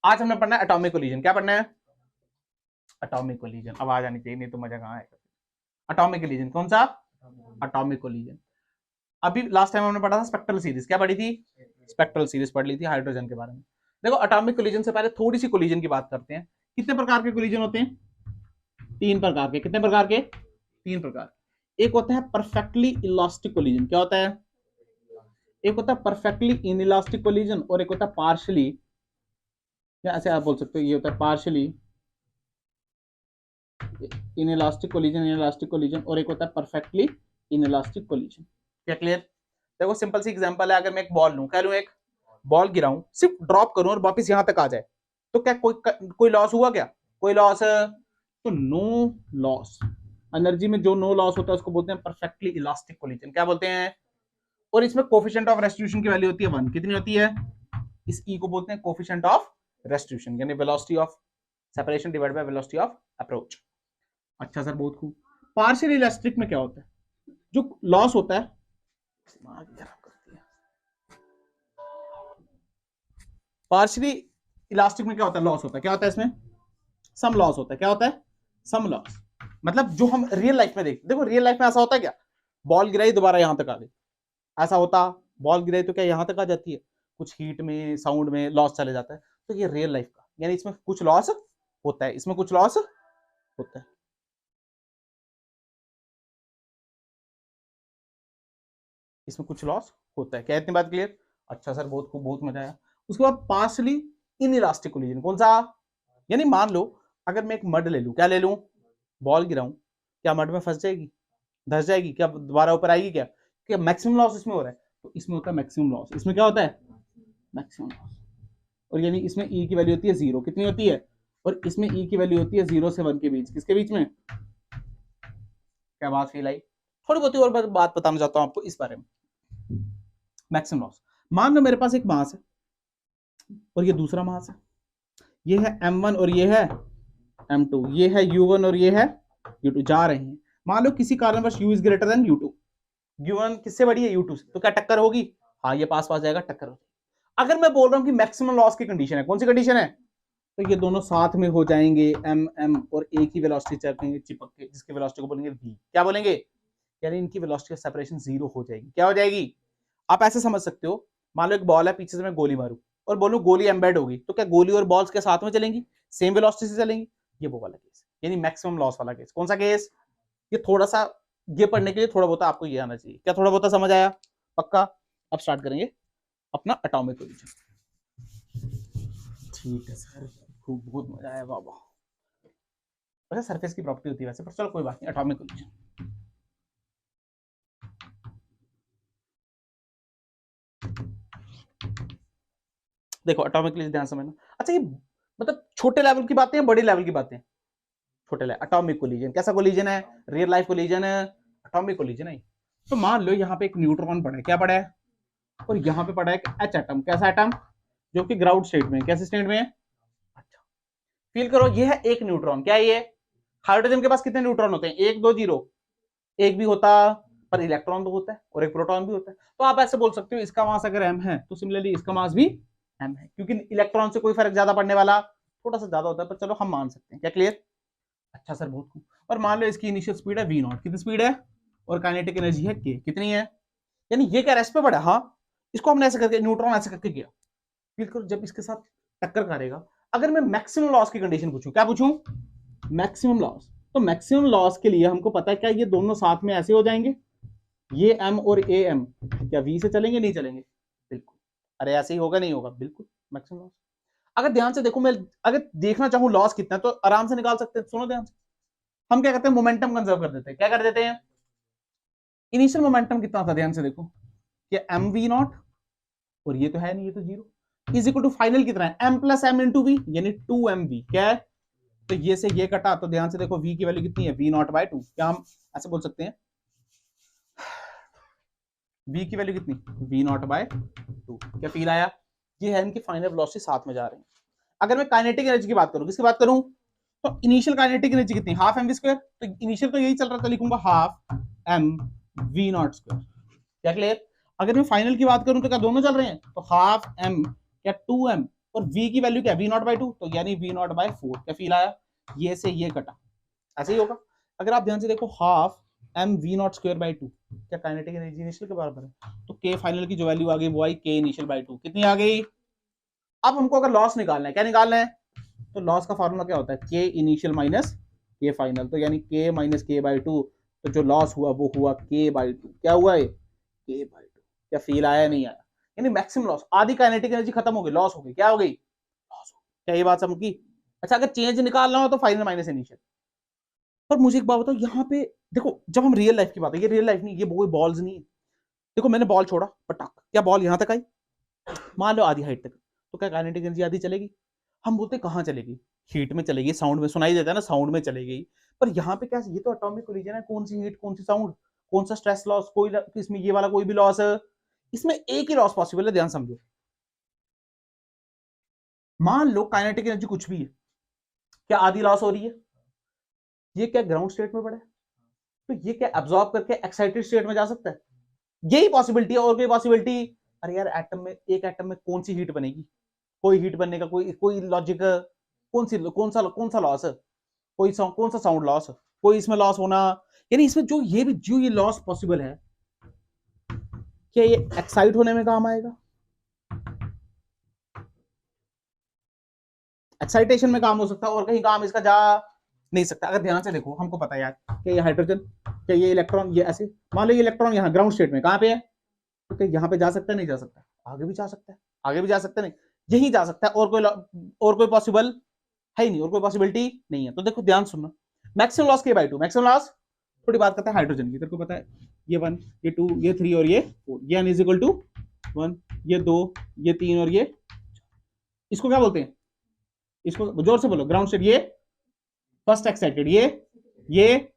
आज हमने पढ़ना है एटॉमिक कोलिजन। क्या पढ़ना है? Atomic collision. आवाज आनी चाहिए, नहीं तो मजा कहाँ आएगा। एटॉमिक कोलिजन कौन सा? Atomic collision. अभी लास्ट टाइम हमने पढ़ा था स्पेक्ट्रल सीरीज। क्या पढ़ी थी? स्पेक्ट्रल सीरीज पढ़ ली थी हाइड्रोजन के बारे में। देखो एटॉमिक कोलिजन से पहले थोड़ी सी कोलिजन की बात करते हैं। कितने प्रकार के कोलिजन होते हैं? 3 प्रकार के। कितने प्रकार के? 3 प्रकार। एक होता है परफेक्टली इलास्टिक कोलिजन। क्या होता है? एक होता है परफेक्टली इनइलास्टिक कोलिजन और एक होता है पार्शियली, या ऐसे आप बोल सकते हो, ये होता है पार्शियली इनइलास्टिक कोलिजन और एक होता है परफेक्टली इनइलास्टिक कोलिजन। क्या क्लियर? देखो सिंपल सी एग्जांपल है, अगर मैं एक बॉल लूं, क्या लूं, एक बॉल गिराऊं, सिर्फ ड्रॉप करूं और वापस यहां तक आ जाए, तो क्या कोई लॉस हुआ? क्या कोई लॉस? तो नो लॉस। एनर्जी में जो नो लॉस होता है उसको बोलते हैं परफेक्टली इलास्टिक कोलिजन। क्या बोलते हैं? और इसमें कोफिशिएंट ऑफ रेस्टिट्यूशन की वैल्यू होती है 1। कितनी होती है? इस ई को बोलते हैं कोफिशिएंट ऑफ रेस्टिट्यूशन, यानी velocity of separation divide by velocity of approach. अच्छा सर, बहुत खूब। पार्शियल इलास्टिक में क्या होता है? जो लॉस होता है, पार्शियली इलास्टिक में क्या होता है? लॉस होता है। क्या होता है इसमें? सम लॉस होता है। क्या होता है? Some loss. मतलब जो हम रियल लाइफ में देखते, देखो रियल लाइफ में ऐसा होता है क्या? बॉल गिराई, दोबारा यहां तक आ गई, ऐसा होता? बॉल गिराई तो क्या यहां तक आ जाती है? कुछ हीट में, साउंड में लॉस चले जाता है। तो ये रियल लाइफ का, यानी इसमें कुछ लॉस होता है, इसमें कुछ लॉस होता है। इसमें कुछ लॉस होता है। क्या इतनी बात क्लियर? अच्छा सर, बहुत खूब, बहुत मजा आया। उसके बाद पार्शियली इनइलास्टिक कोलिजन कौन सा? यानी मान लो अगर मैं एक मड ले लूं, क्या ले लूं, बॉल गिराऊं, क्या मड में फंस जाएगी? धस जाएगी? क्या दोबारा ऊपर आएगी? क्या मैक्सिमम लॉस इसमें हो रहा है? तो इसमें होता है मैक्सिमम लॉस। इसमें क्या होता है? Maximum loss. और यानी इसमें ई की वैल्यू होती है 0। कितनी होती है? और इसमें ई की वैल्यू होती है 0 से 1 के बीच। किसके बीच में? क्या बात फील आई? थोड़ी बहुत और बात बताना चाहता हूं आपको इस बारे में। मैक्सिमम लॉस, मान लो मेरे पास एक मास है और ये दूसरा मास है, ये है m1 और ये है m2, ये है u1 और ये है u2, जा रहे हैं। मान लो किसी कारणवश u is greater than u2, u1 किससे बड़ी है? u2 से, तो क्या टक्कर होगी? हाँ, ये पास पास जाएगा, टक्कर होगी। अगर मैं बोल रहा हूं कि मैक्सिमम लॉस की कंडीशन है, कौन सी कंडीशन है? तो ये दोनों साथ में हो जाएंगे, m और एक ही वेलोसिटी चलेंगे चिपक के, जिसके वेलोसिटी को बोलेंगे v। क्या बोलेंगे? यानी इनकी वेलोसिटी का सेपरेशन 0 हो जाएगी। क्या हो जाएगी? आप ऐसे समझ सकते हो, मान लो एक बॉल है, पीछे से मैं गोली मारूं और बोलूं गोली एम्बेड होगी, तो क्या गोली और बॉल्स के साथ में चलेंगी, सेम वेलोसिटी से चलेंगी? ये वो वाला केस, यानी मैक्सिमम लॉस वाला केस। कौन सा केस? ये थोड़ा सा, ये पढ़ने के लिए थोड़ा बहुत आपको ये आना चाहिए। क्या थोड़ा बहुत समझ आया? पक्का? अब स्टार्ट करेंगे अपना एटॉमिक कोलिजन। ठीक है सर, खूब, बहुत मजा आया बाबा। वैसे सरफेस की प्रॉपर्टी होती है वैसे, पर चलो कोई बात नहीं। एटॉमिक कोलिजन, देखो एटॉमिक कोलिजन ध्यान समझना। अच्छा, ये मतलब छोटे लेवल की बातें हैं, बड़े लेवल की बातें? छोटे लेवल। एटॉमिक कोलिजन कैसा कोलिजन है? रियल लाइफ कोलिजन है, एटॉमिक कोलिजन है। तो मान लो यहाँ पे एक न्यूट्रॉन पड़ा है, क्या पड़ा है, और यहाँ पे पड़ा है एक एच एटम। कैसा एटम? जो कि ग्राउंड स्टेट में। कैसे स्टेट में? अच्छा, फील करो, ये है एक न्यूट्रॉन। क्या है ये? हाइड्रोजन के पास कितने न्यूट्रॉन होते हैं? 1 2 0। एक भी होता, पर इलेक्ट्रॉन तो होता है, और एक प्रोटॉन भी होता है। तो आप ऐसे बोल सकते हो, इसका मास अगर m है तो सिमिलरली इसका मास भी m है, क्योंकि इलेक्ट्रॉन से कोई फर्क ज्यादा पड़ने वाला, थोड़ा सा ज्यादा होता है, पर चलो हम मान सकते हैं। क्या क्लियर? अच्छा सर, बहुत खूब। और मान लो इसकी इनिशियल स्पीड है v0। कितनी स्पीड है? और काइनेटिक एनर्जी है k। कितनी है? यानी ये क्या रेस्ट पे पड़ा? हाँ, इसको हमने ऐसे करके, न्यूट्रॉन ऐसे करके किया। फील करो, जब इसके साथ टक्कर करेगा, अगर मैं मैक्सिमम लॉस की कंडीशन पूछूं, क्या पूछूं? Maximum loss. तो मैक्सिमम लॉस के लिए हमको पता है क्या, ये दोनों साथ में ऐसे हो जाएंगे, ये m और ए m क्या v से चलेंगे? नहीं चलेंगे? बिल्कुल। अरे ऐसे ही होगा? नहीं होगा? बिल्कुल मैक्सिमम लॉस। अगर ध्यान से देखो, मैं अगर देखना चाहूं लॉस कितना है तो आराम से निकाल सकते हैं। सुनो ध्यान से, हम क्या करते हैं, मोमेंटम कंजर्व कर देते हैं। क्या कर देते हैं? इनिशियल मोमेंटम कितना था? ध्यान से देखो, कि एम वी नॉट, और ये तो है नहीं, ये तो 0, इज इक्वल टू फाइनल कितना है? m plus m into v, यानी 2mv। क्या है? तो ये से ये कटा, तो ध्यान से देखो v की वैल्यू कितनी है? v0/2। क्या हम ऐसे बोल सकते हैं, v की वैल्यू कितनी? v0/2। क्या फील आया? ये है इनकी फाइनल वेलोसिटी साथ में जा रहे हैं। अगर मैं काइनेटिक एनर्जी की बात करूं, किसकी बात करूं, तो इनिशियल काइनेटिक एनर्जी कितनी? Half m v square. तो इनिशियल तो यही चल रहा था, लिखूंगा half m v naught square. क्या क्लियर? अगर मैं फाइनल की बात करूं तो क्या दोनों चल रहे हैं? तो हाफ एम क्या 2m और v की वैल्यू क्या है, v0/2, तो यानी v0/4। क्या फील आया, ये से ये कटा, ऐसे ही होगा। अगर आप ध्यान से देखो हाफ mv0²/2, क्या काइनेटिक एनर्जी इनिशियल के बराबर है, तो k फाइनल की जो वैल्यू आ गई वो आई k इनिशियल/2, कितनी आ गई। अब हमको अगर लॉस निकालना है, क्या निकालना है, तो लॉस का फॉर्मूला क्या होता है, k initial minus k final, तो यानी k माइनस k/2, तो जो लॉस हुआ वो हुआ k/2। क्या हुआ है, k/2। क्या फील आया नहीं आया, यानी मैक्सिमम लॉस, आधी काइनेटिक एनर्जी खत्म हो गई, लॉस हो गई, क्या हो गई, लॉस हो गई। क्या ये बात समझ की। अच्छा अगर चेंज निकालना हो तो फाइनल माइनस इनिशियल। पर मुझे एक बात बताओ, यहाँ पे देखो जब हम रियल लाइफ की बात है, ये रियल लाइफ नहीं, ये कोई बॉल्स नहीं है। देखो मैंने बॉल छोड़ा पटाख, क्या बॉल यहां तक आई, मान लो आधी हाइट तक, तो क्या काइनेटिक एनर्जी आधी चलेगी। हम बोलते कहां चलेगी, हीट में चलेगी, साउंड में सुनाई देता है ना, साउंड में चलेगी। पर यहाँ पे क्या, ये तो एटॉमिक कोलिजन है, कौन सी हीट कौन सी साउंड, कौन सा स्ट्रेस लॉस, कोई इसमें ये वाला कोई भी लॉस है, इसमें एक ही लॉस पॉसिबल है, ध्यान समझो। मान लो काइनेटिक एनर्जी कुछ भी है, क्या आधी लॉस हो रही है, ये क्या ग्राउंड स्टेट में पड़ा है, तो ये क्या एब्जॉर्ब करके एक्साइटेड स्टेट में जा सकता है, यही पॉसिबिलिटी है, और कोई पॉसिबिलिटी। अरे यार एटम में, एक एटम में कौन सी हीट बनेगी, कोई हीट बनने का कोई कोई लॉजिक, कौन सा लॉस है, कौन सा साउंड लॉस, कोई इसमें लॉस होना, यानी इसमें जो ये लॉस पॉसिबल है, क्या ये एक्साइट होने में काम आएगा, एक्साइटेशन में काम हो सकता है, और कहीं काम इसका जा नहीं सकता। अगर ध्यान से देखो हमको पता है यार, क्या ये हाइड्रोजन, क्या ये इलेक्ट्रॉन, ये ऐसे मान लो ये इलेक्ट्रॉन यहाँ ग्राउंड स्टेट में कहां पे है, तो क्या यहाँ पे जा सकता है, नहीं जा सकता, आगे भी जा सकता है, आगे भी जा सकता है, नहीं यही जा सकता है, और कोई पॉसिबल है ही नहीं, और कोई पॉसिबिलिटी नहीं है। तो देखो ध्यान सुनना, maximum loss k/2, maximum loss, थोड़ी बात करते हैं हाइड्रोजन की, तेरे को पता है ये 1 ये 2 ये 3 और ये 4, ये n इज इक्वल टू 1 ये 2 ये 3 और ये, इसको क्या बोलते हैं, इसको जोर से बोलो, ग्राउंड स्टेट, ये फर्स्ट एक्साइटेड, ये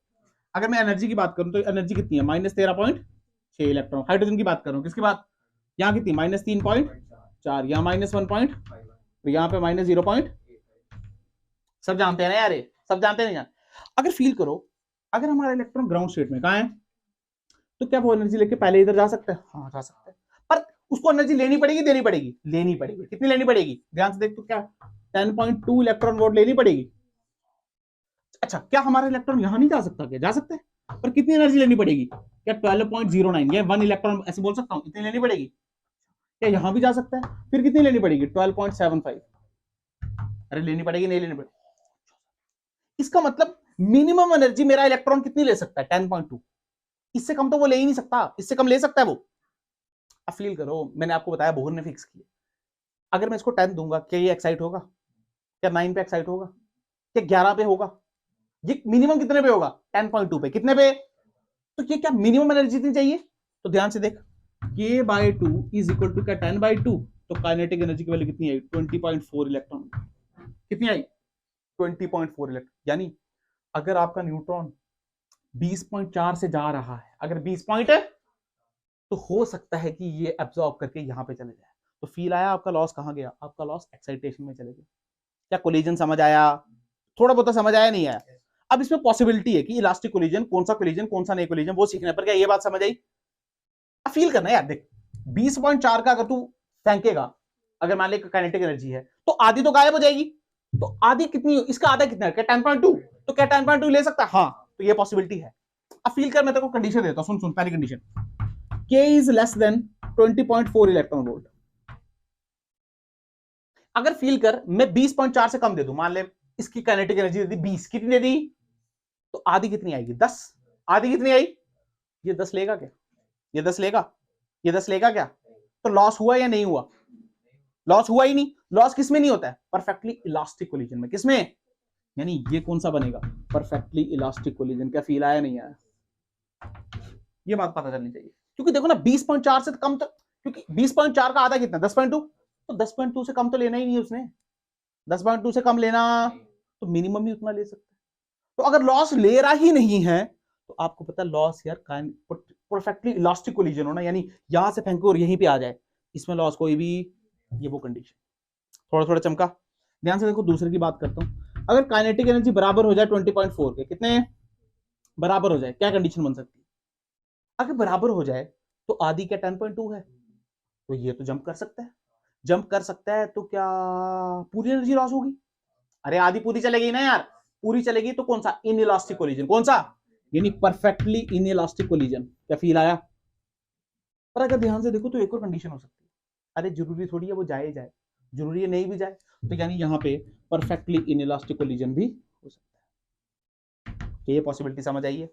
अगर मैं एनर्जी की बात करूं तो एनर्जी कितनी है, -13.6 इलेक्ट्रॉन। हाइड्रोजन की बात कर रहा हूं, किसकी बात, यहाँ कितनी, -3.4, यहाँ -1. तो यहाँ पे -0. सब जानते हैं ना यार, सब जानते नहीं जान। अगर फील करो, अगर हमारा इलेक्ट्रॉन ग्राउंड स्टेट में कहाँ है, तो क्या वो एनर्जी लेके पहले इधर जा सकता है, हाँ जा सकता है, पर उसको एनर्जी लेनी पड़ेगी, देनी पड़ेगी, लेनी पड़ेगी, कितनी लेनी पड़ेगी, ध्यान से देख, तो क्या 10.2 इलेक्ट्रॉन वोल्ट लेनी पड़ेगी। अच्छा क्या हमारा इलेक्ट्रॉन यहां नहीं जा सकता, क्या जा सकता है, पर कितनी एनर्जी लेनी पड़ेगी, क्या 12.09 या 1 इलेक्ट्रॉन ऐसे बोल सकता हूं, इतनी लेनी पड़ेगी। क्या यहां भी जा सकता है, फिर कितनी लेनी पड़ेगी, 12.75, अरे लेनी पड़ेगी, नहीं लेनी पड़ेगी। इसका मतलब मिनिमम एनर्जी मेरा इलेक्ट्रॉन कितनी ले सकता है, 10.2, इससे कम तो वो ले ही नहीं सकता, इससे कम ले सकता है वो। अब फील करो, मैंने आपको बताया बोहर ने फिक्स किया, अगर मैं इसको 10 दूंगा, क्या ये एक्साइट होगा, क्या 9 पे एक्साइट होगा, क्या 11 पे होगा, ये मिनिमम कितने पे होगा, 10.2 पे, कितने पे, तो ये क्या मिनिमम एनर्जी इतनी चाहिए। तो ध्यान से देख, k/2 इज इक्वल टू क्या 10/2, तो काइनेटिक एनर्जी की वैल्यू कितनी आई, 20.4 इलेक्ट्रॉन, कितनी आई 20.4 इलेक्ट्रॉन। यानी अगर आपका न्यूट्रॉन 20.4 से जा रहा है, अगर 20 पॉइंट है तो हो सकता है कि ये एब्जॉर्ब करके यहां पे चले जाए। तो फील आया, आपका लॉस कहां गया, आपका लॉस एक्साइटेशन में चले गया। क्या कोलिजन समझ आया, थोड़ा बहुत समझ आया, नहीं आया। अब इसमें पॉसिबिलिटी है कि इलास्टिक कोलिजन कौन सा नहीं कोलिजन, वो सीखना है। पर क्या ये बात समझ आई, अब फील करना है यार, देख 20.4 का अगर तू फेंकेगा, अगर मान ले काइनेटिक एनर्जी है तो आधी तो गायब हो जाएगी, तो आधी कितनी, इसका आधा कितना है, क्या 10.2, तो क्या 10.2 ले सकता है, हाँ तो ये पॉसिबिलिटी है। अब फील कर, मैं तेरे को कंडीशन देता हूं, सुन पहली condition, k is less than 20.4 electron volt. अगर फील कर मैं 20.4 से कम दे दूं, मान ले इसकी काइनेटिक एनर्जी दे दी 20, कितनी दे दी, तो आधी कितनी आएगी, 10, आधी कितनी आई, ये 10 लेगा क्या, ये 10 लेगा, ये 10 लेगा क्या, तो लॉस हुआ या नहीं हुआ, लॉस हुआ ही नहीं। लॉस किसमें नहीं होता है, परफेक्टली इलास्टिक कोलिजन में, किसमें, यानी ये कौन सा बनेगा, परफेक्टली इलास्टिक कोलिजन। क्या फील आया, नहीं आया, ये बात पता चलनी चाहिए। क्योंकि देखो ना 20.4 से कम तो, क्योंकि 20.4 का आधा कितना, 10.2, तो 10.2 से कम तो लेना ही नहीं उसने, 10.2 से कम लेना तो मिनिमम ही उतना ले सकता है। तो अगर लॉस ले रहा ही नहीं है, तो आपको पता लॉस यार परफेक्टली इलास्टिक कोलिजन होना, यानी यहां से फेंको और यहीं पे आ जाए, इसमें लॉस कोई भी, ये वो कंडीशन। थोड़ा थोड़ा चमका, ध्यान से देखो। दूसरे की बात करता हूं, अगर काइनेटिक एनर्जी बराबर हो जाए 20.4 के, कितने बराबर हो जाए, क्या कंडीशन बन सकती है, अगर बराबर हो जाए तो आधी क्या 10.2 है, तो ये तो जंप कर सकता है। जंप कर सकता है तो क्या पूरी एनर्जी लॉस होगी? अरे आधी पूरी चलेगी ना यार, पूरी चलेगी तो कौन सा? Inelastic collision. कौन सा? यानी परफेक्टली इनइलास्टिक कोलिजन। क्या फील आया? पर अगर ध्यान से देखो तो एक और कंडीशन हो सकती है। अरे जरूरी थोड़ी है वो जाए, जरूरी है नहीं भी जाए, तो यानी यहाँ पे परफेक्टली इनइलास्टिक कोलिजन भी हो सकता है। ये पॉसिबिलिटी समझ आई है?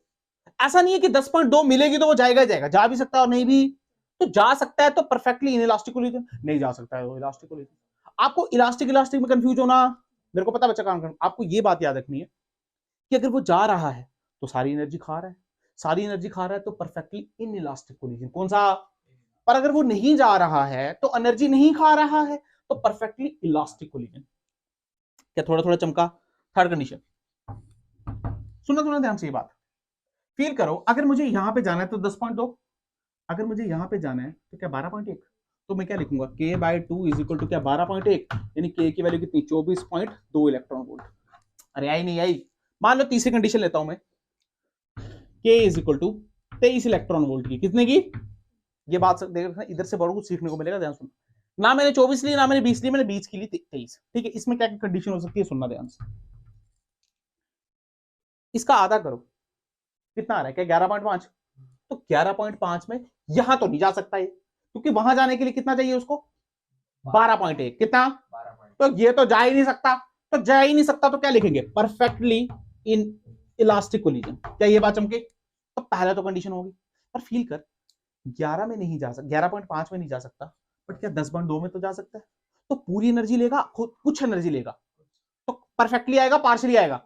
ऐसा नहीं है कि 10.2 मिलेगी तो वो जाएगा ही जाएगा, जा भी सकता है और नहीं भी तो जा सकता है। तो परफेक्टली इनइलास्टिक कोलिजन नहीं जा सकता है वो इलास्टिक कोलिजन। आपको इलास्टिक इलास्टिक में कंफ्यूज होना, मेरे को पता बच्चा काम करना, आपको ये बात याद रखनी है कि अगर वो जा रहा है तो सारी एनर्जी खा रहा है, सारी एनर्जी खा रहा है तो परफेक्टली इनइलास्टिक कोलिजन। कौन सा? पर अगर वो नहीं जा रहा है तो एनर्जी नहीं खा रहा है तो परफेक्टली इलास्टिक कोलिजन। क्या थोड़ा थोड़ा चमका? थर्ड कंडीशन सुनो सुनो ध्यान से ये बात फील करो। अगर मुझे यहां पे जाना है तो 10.2, अगर मुझे यहां पे जाना है तो क्या 12.1, तो मैं क्या लिखूंगा? k/2 इज इक्वल टू क्या 12.1, यानी k की वैल्यू कितनी? 24.2 इलेक्ट्रॉन वोल्ट। अरे आई नहीं आई? मान लो तीसरी कंडीशन लेता हूं मैं, k is equal to 23 electron volt की। कितने की? ये बात देखना, इधर से बड़ा कुछ सीखने को मिलेगा, ध्यान सुनो। ना मैंने 24 ली, ना मैंने 20 ली, मैंने 20 की ली 23। ठीक है, इसमें क्या कंडीशन हो सकती है सुनना ध्यान से। इसका आधा करो, कितना आ रहा है? क्या 11.5? तो 11.5 में यहां तो नहीं जा सकता ये, क्योंकि वहां जाने के लिए कितना चाहिए उसको? 12.1। कितना? तो ये तो जा ही नहीं सकता, तो जा ही नहीं सकता तो क्या लिखेंगे? Perfectly in elastic collision. क्या ये बात चमके? तो पहला तो कंडीशन होगी। पर फील कर, 11 में नहीं जा सकता, 11.5 में नहीं जा सकता, बट क्या 10.2 में तो जा सकता है। तो पूरी एनर्जी लेगा, कुछ एनर्जी लेगा, तो परफेक्टली आएगा पार्शियली आएगा?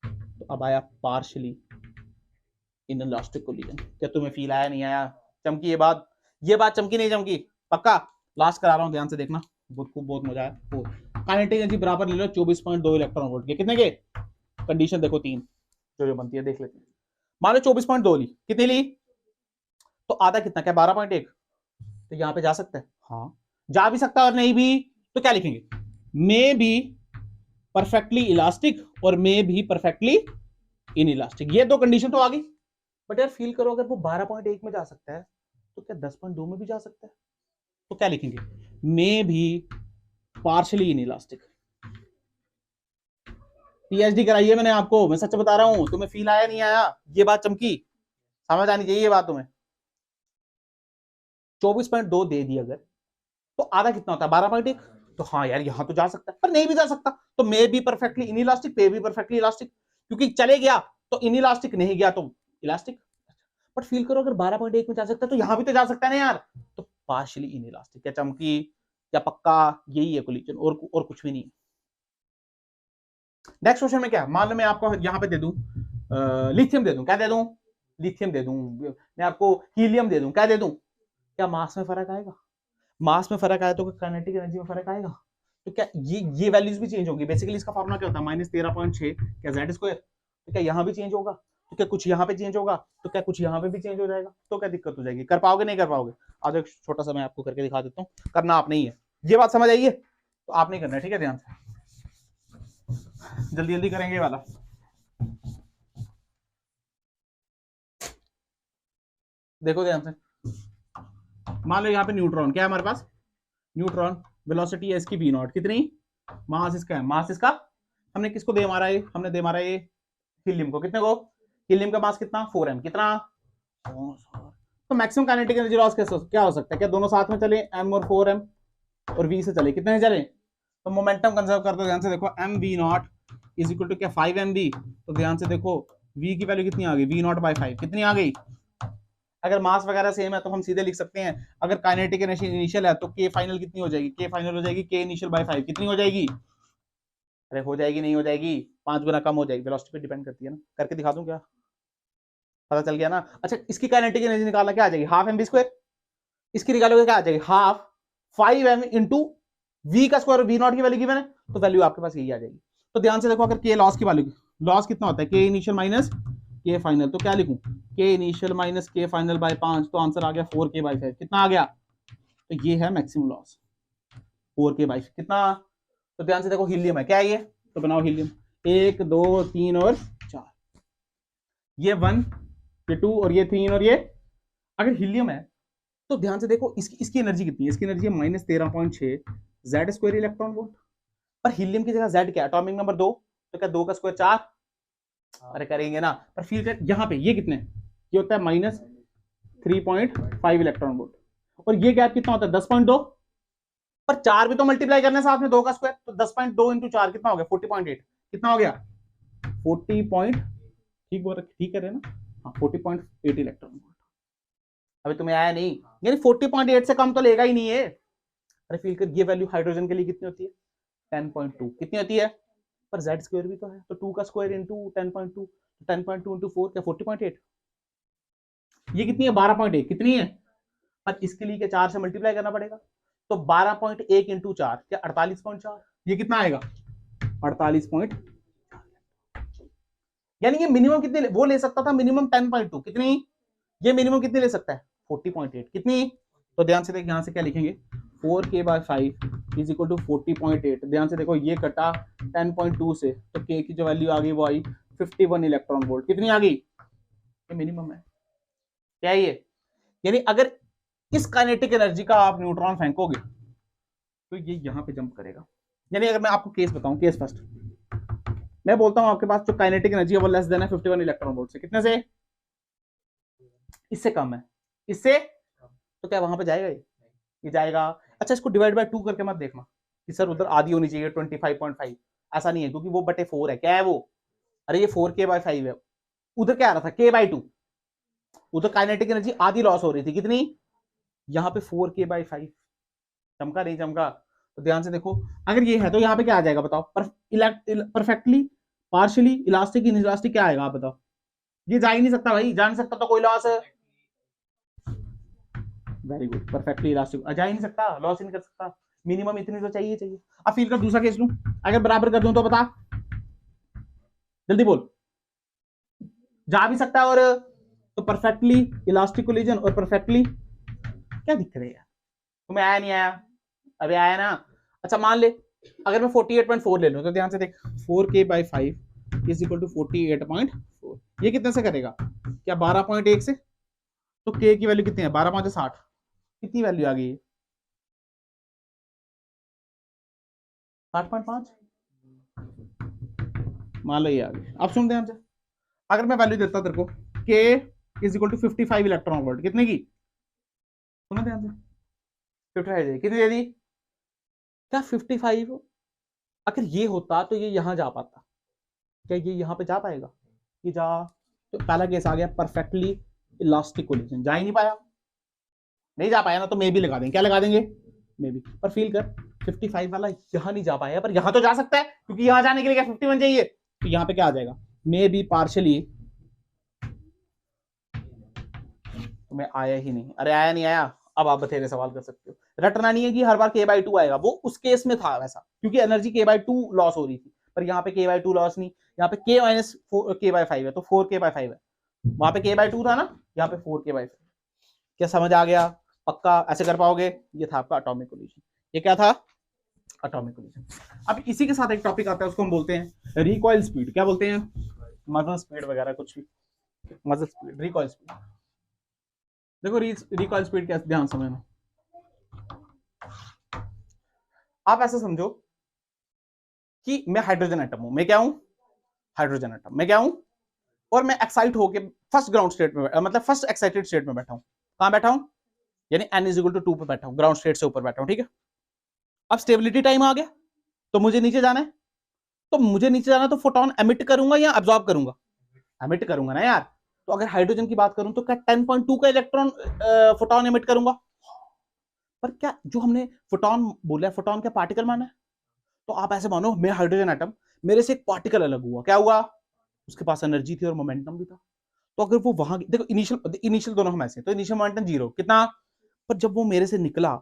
तो अब आया पार्शियली इनइलास्टिक कोलिजन। क्या तुम्हें फील आया नहीं आया? चमकी ये बात? ये बात चमकी नहीं चमकी? पक्का? लास्ट करा रहा हूं, ध्यान से देखना, बहुत खूब, बहुत मजा आया। काइनेटिक एनर्जी बराबर ले लो 24.2 इलेक्ट्रॉन वोल्ट के। कितने के? कंडीशन देखो तीन जो बनती है, देख लेते हैं। मान लो 24.2 ली, कितनी ली? तो आधा कितना? क्या 12.1? तो यहां पे जा सकता है? हाँ जा भी सकता है, और नहीं भी तो क्या लिखेंगे? मे बी परफेक्टली इलास्टिक और मे भी परफेक्टली इन इलास्टिक। ये दो कंडीशन तो आ गई। बट यार फील करो, अगर वो 12.1 में जा सकता है तो क्या 10.2 में भी जा सकता है? तो क्या लिखेंगे? मे भी पार्शियली इन इलास्टिक। पीएचडी कराई है मैंने आपको, मैं सच बता रहा हूं। तुम्हें फील आया नहीं आया? ये बात चमकी? समझ आनी चाहिए ये बात तुम्हें। 24.2 दे दी अगर, तो आधा कितना होता है? 12.1। तो हाँ यार यहां तो जा सकता है, पर नहीं भी जा सकता, तो may be perfectly in elastic, पे भी परफेक्टली इलास्टिक, क्योंकि चले गया तो इन इलास्टिक, नहीं गया तो इलास्टिक। बट फील करो, अगर 12.1 में जा सकता है तो यहां भी तो जा सकता है ना यार, तो पार्शियली इन इलास्टिक। क्या चमकी? क्या पक्का? यही है कोलिजन, और कुछ भी नहीं। नेक्स्ट क्वेश्चन में क्या, मान लो मैं आपको यहां पे दे दूं लिथियम दे दूं, क्या दे दूं? लिथियम दे दूं। मैं आपको हीलियम दे दूं, क्या दे दूं? क्या मास में फर्क आएगा? मास में फर्क आया तो काइनेटिक एनर्जी में फर्क आएगा? तो क्या ये वैल्यूज भी चेंज होंगी? बेसिकली इसका फॉर्मूला क्या होता है? -13.6 क्या जेड स्क्वायर। तो क्या यहाँ भी चेंज होगा? तो क्या कुछ यहाँ पे चेंज होगा? तो क्या कुछ यहाँ पे भी चेंज हो जाएगा? तो क्या दिक्कत हो जाएगी? कर पाओगे नहीं कर पाओगे? आज एक छोटा सा मैं आपको करके दिखा देता हूँ, करना आप नहीं है। ये बात समझ आइए? तो आप नहीं करना है, ठीक है? ध्यान से जल्दी जल्दी करेंगे ये वाला। देखो ध्यान से, मान लो यहाँ पे न्यूट्रॉन, क्या है हमारे पास? न्यूट्रॉन। वेलोसिटी है इसकी v0, कितनी? मास इसका है, मास इसका हमने किसको दे मारा है? हमने दे मारा ये हीलियम को। कितने को? हीलियम का मास कितना? 4m। कितना? तो मैक्सिमम काइनेटिक एनर्जी लॉस क्या हो सकता है? क्या दोनों साथ में चले, m और 4m और v से चले? कितने चले? तो मोमेंटम कंजर्व कर दो। ध्यान से देखो, mv0 इज इक्वल टू क्या 5mv। तो ध्यान से देखो v की वैल्यू कितनी आ गई? v0/5 कितनी आ गई? अगर मास वगैरह सेम है तो हम सीधे लिख सकते हैं, अगर काइनेटिक एनर्जी इनिशियल है तो k फाइनल कितनी हो जाएगी? k फाइनल हो जाएगी k इनिशियल/5। कितनी हो जाएगी? अरे हो जाएगी नहीं हो जाएगी? 5 गुना कम हो जाएगी। वेलोसिटी पे डिपेंड करती है ना। करके दिखा दूं क्या? पता चल गया ना? अच्छा, इसकी काइनेटिक एनर्जी निकालना क्या आ जाएगी? Half mv²। इसकी निकालोगे क्या आ जाएगी? हाफ 5m इंटू v का स्क्वायर, v0 की वैल्यू गिवन है, तो वैल्यू आपके पास यही आ जाएगी। तो ध्यान से देखो, अगर k लॉस की वैल्यू, लॉस कितना होता है? k initial minus k final, तो क्या लिखूं? k initial minus k final by 5, तो आंसर आ गया 4k/5। कितना आ गया? तो ये है मैक्सिमम लॉस, 4k/5। कितना? तो ध्यान से देखो, हीलियम है, क्या है ये? तो बनाओ हीलियम, 1 2 3 और 4, ये 1 ये 2 और ये 3 और ये, अगर हीलियम है तो ध्यान से देखो इसकी एनर्जी कितनी है, इसकी एनर्जी है -13.6 जेड स्क्वायर इलेक्ट्रॉन वोल्ट। पर हीलियम की जगह जेड क्या, एटॉमिक नंबर 2, तो क्या 2 का स्क्वायर 4, अरे करेंगे ना। पर फील यहाँ पे ये कितने, ये होता है -3.5 इलेक्ट्रॉन वोल्ट, और ये गैप कितना होता है 10.2, पर 4 भी तो मल्टीप्लाई करने साथ में 2 का स्क्वायर, तो 10.2 इंटू 4 कितना हो गया 40.8, कितना हो गया 40 ठीक कर रहे ना, हाँ 40.8 इलेक्ट्रॉन वोल्ट। अभी तुम्हें आया नहीं, यानी 40.8 से कम तो लेगा ही नहीं है। अरे फील कर, ये वैल्यू हाइड्रोजन के लिए कितनी होती है 10.2, कितनी होती है, पर जेड स्क्वायर भी तो है, तो 2 का स्क्वायर इंटू 10.2, 10.2 इंटू 4 क्या 40.8, ये कितनी है 12.1, कितनी है, पर इसके लिए क्या 4 से मल्टीप्लाई करना पड़ेगा, तो 12.1 इंटू 4 क्या 48.4, ये कितना आएगा 48. यानी ये मिनिमम कितने वो ले सकता था, मिनिमम 10.2, कितनी, ये मिनिमम कितनी ले सकता है 40.8, कितनी, तो ध्यान से देख यहां से क्या लिखेंगे 4k/5 इज इक्वल टू 40.8, ध्यान से देखो ये कटा 10.2 से, तो k की जो वैल्यू आ गई वो आई 51 इलेक्ट्रॉन वोल्ट, कितनी आ गई, ये मिनिमम है, क्या ये, यानी अगर इस काइनेटिक एनर्जी का आप न्यूट्रॉन फेंकोगे तो ये यहां पे जंप करेगा। यानी अगर मैं आपको केस बताऊं, केस फर्स्ट मैं बोलता हूं आपके पास जो काइनेटिक एनर्जी है वो लेस देन है 51 इलेक्ट्रॉन वोल्ट से, कितने से, इससे कम है, इससे, तो क्या वहां पे जाएगा ये जाएगा। अच्छा इसको डिवाइड बाय 2 करके मत देखना कि सर उधर आधी होनी चाहिए 25.5, ऐसा नहीं है, क्योंकि वो बटे 4 है, क्या है वो, अरे ये 4k/5 है, उधर क्या आ रहा था k/2, उधर काइनेटिक एनर्जी आधी लॉस हो रही थी, कितनी, यहाँ पे 4k/5, चमका नहीं चमका, तो ध्यान से देखो अगर ये है तो यहाँ पे क्या आ जाएगा बताओ, परफेक्टली पार्शियली इलास्टिक इनइलास्टिक क्या आएगा आप बताओ, ये जा ही नहीं सकता भाई, जा नहीं सकता तो कोई लॉस है, वेरी गुड, परफेक्टली इलास्टिक जा ही नहीं सकता, लॉस ही नहीं कर सकता, मिनिमम इतनी तो चाहिए चाहिए। अब फील कर दूसरा केस लूं, अगर बराबर कर दूं तो बता, जल्दी बोल, जा भी सकता है और, तो परफेक्टली इलास्टिक कोलिजन और परफेक्टली क्या दिक्कत है यार, तुम्हें आया नहीं आया, अभी आया ना। अच्छा मान ले अगर मैं 48.4 ले लूं, तो ध्यान से देख 4k/5 इज इक्वल टू 48.4, ये कितने से करेगा, क्या 12.1 से, तो k की वैल्यू कितनी है 12×5 = 60, कितनी वैल्यू आ गई 60.5, मान लो ये आ गई। अब सुन ध्यान से, अगर मैं वैल्यू देता तेरे को k is equal to 55 electron volt, कितने की, सुनो ध्यान से, 55 दे, कितनी दे दी, क्या 55, अगर ये होता तो ये यहां जा पाता, क्या ये यहां पे जा पाएगा, कि जा, तो पहला केस आ गया परफेक्टली इलास्टिक कोलिजन, जा ही नहीं पाया, नहीं जा पाया ना, तो मे भी लगा देंगे, क्या लगा देंगे मे भी, पर फील कर 55 वाला यहां नहीं जा पाया, पर यहां तो जा सकता है, क्योंकि यहां जाने के लिए क्या 51 चाहिए, तो यहां पे क्या आ जाएगा मे भी पार्शियली, तुम्हें आया ही नहीं, अरे आया नहीं आया, अब आप बथेरे सवाल कर सकते हो, रटना नहीं है कि हर बार k/2 आएगा, वो उस केस में था वैसा, क्योंकि एनर्जी k/2 लॉस हो रही थी, पर यहाँ पे k/2 लॉस नहीं, यहाँ पे k-k/5 है, तो 4k/5 है, वहां पे k/2 था ना, यहाँ पे 4k/5, क्या समझ आ गया, पक्का ऐसे कर पाओगे, ये था आपका एटॉमिक कोलिजन, ये क्या था एटॉमिक कोलिजन। अब इसी के साथ एक टॉपिक आता है, उसको हम बोलते हैं रिकॉइल स्पीड, क्या बोलते हैं, मजल स्पीड वगैरह कुछ भी, मजल स्पीड, रिकॉइल स्पीड। देखो रिकॉइल स्पीड कैसे, ध्यान समझना, आप ऐसे समझो कि मैं हाइड्रोजन एटम हूं, मैं क्या हूं हाइड्रोजन एटम, मैं क्या हूं, और मैं एक्साइट होके फर्स्ट ग्राउंड स्टेट में, मतलब फर्स्ट एक्साइटेड स्टेट में बैठा हूं, कहां बैठा हूं, यानी n = 2 पे बैठा हूं, ग्राउंड स्टेट से ऊपर बैठा हूं, ठीक है। अब स्टेबिलिटी टाइम आ गया, तो मुझे नीचे जाना है, तो मुझे नीचे जाना, तो फोटोन एमिट करूंगा या अब्सॉर्ब करूंगा, एमिट करूंगा ना यार, तो अगर हाइड्रोजन की बात करूं तो क्या 10.2 का इलेक्ट्रॉन फोटोन एमिट करूंगा, पर क्या जो हमने फोटोन बोला, फोटोन क्या पार्टिकल माना है, तो आप ऐसे मानो मैं हाइड्रोजन एटम, मेरे से एक पार्टिकल अलग हुआ, क्या हुआ, उसके पास एनर्जी थी और मोमेंटम भी था, तो अगर वो वहां देखो इनिशियल दोनों हम ऐसे, तो इनिशियल मोमेंटम 0 कितना, पर जब वो मेरे से निकला